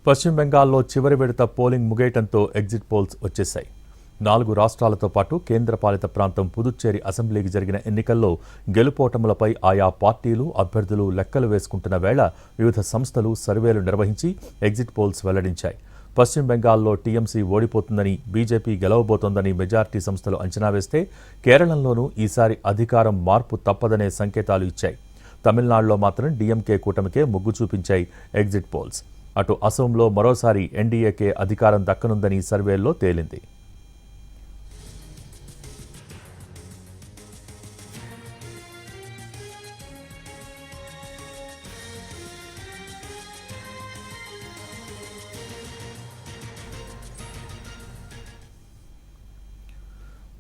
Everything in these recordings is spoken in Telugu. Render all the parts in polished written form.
పశ్చిమ బెంగాల్లో చివరి విడత పోలింగ్ ముగియటంతో ఎగ్జిట్ పోల్స్ వచ్చేశాయి. 4 రాష్ట్రాలతో పాటు కేంద్రపాలిత ప్రాంతం పుదుచ్చేరి అసెంబ్లీకి జరిగిన ఎన్నికల్లో గెలుపోటములపై ఆయా పార్టీలు, అభ్యర్థులు లెక్కలు వేసుకుంటున్న వేళ వివిధ సంస్థలు సర్వేలు నిర్వహించి ఎగ్జిట్ పోల్స్ వెల్లడించాయి. పశ్చిమ బెంగాల్లో టీఎంసీ ఓడిపోతుందని, బీజేపీ గెలవబోతోందని మెజార్టీ సంస్థలు అంచనా వేస్తే కేరళంలోనూ ఈసారి అధికారం మార్పు తప్పదనే సంకేతాలు ఇచ్చాయి. తమిళనాడులో మాత్రం డీఎంకే కూటమికే మొగ్గు చూపించాయి ఎగ్జిట్ పోల్స్. అటు అసోంలో మరోసారి ఎన్డీఏకే అధికారం దక్కనుందని సర్వేల్లో తేలింది.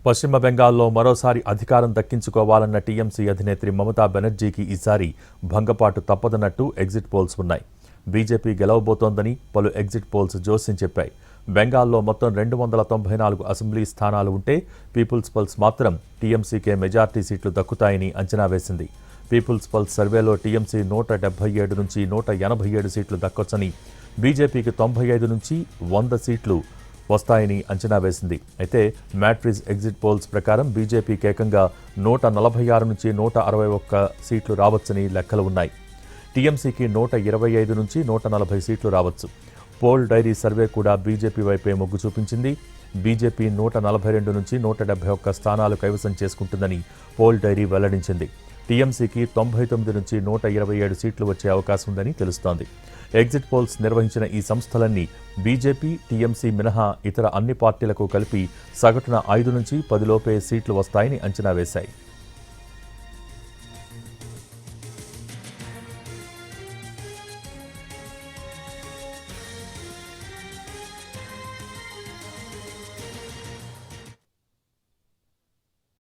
పశ్చిమ బెంగాల్లో మరోసారి అధికారం దక్కించుకోవాలన్న టీఎంసీ అధినేత్రి మమతా బెనర్జీకి ఈసారి భంగపాటు తప్పదన్నట్టు ఎగ్జిట్ పోల్స్ ఉన్నాయి. బీజేపీ గెలవబోతోందని పలు ఎగ్జిట్ పోల్స్ జోస్యం చెప్పాయి. బెంగాల్లో మొత్తం 294 అసెంబ్లీ స్థానాలు ఉంటే పీపుల్స్ పల్స్ మాత్రం టీఎంసీకే మెజార్టీ సీట్లు దక్కుతాయని అంచనా వేసింది. పీపుల్స్ పల్స్ సర్వేలో టీఎంసీ 177 నుంచి 187 సీట్లు దక్కొచ్చని, బీజేపీకి 95 నుంచి 100 సీట్లు వస్తాయని అంచనా వేసింది. అయితే మ్యాట్రిజ్ ఎగ్జిట్ పోల్స్ ప్రకారం బీజేపీకి ఏకంగా 146 నుంచి 161 సీట్లు రావచ్చని లెక్కలు ఉన్నాయి. టీఎంసీకి 125 నుంచి 140 సీట్లు రావచ్చు. పోల్ డైరీ సర్వే కూడా బీజేపీ వైపే మొగ్గు చూపించింది. బీజేపీ 142 నుంచి 171 స్థానాలు కైవసం చేసుకుంటుందని పోల్ డైరీ వెల్లడించింది. టీఎంసీకి 99 నుంచి 127 సీట్లు వచ్చే అవకాశం ఉందని తెలుస్తోంది. ఎగ్జిట్ పోల్స్ నిర్వహించిన ఈ సంస్థలన్నీ బీజేపీ, టీఎంసీ మినహా ఇతర అన్ని పార్టీలకు కలిపి సగటున 5 నుంచి 10 లోపే సీట్లు వస్తాయని అంచనా వేశాయి.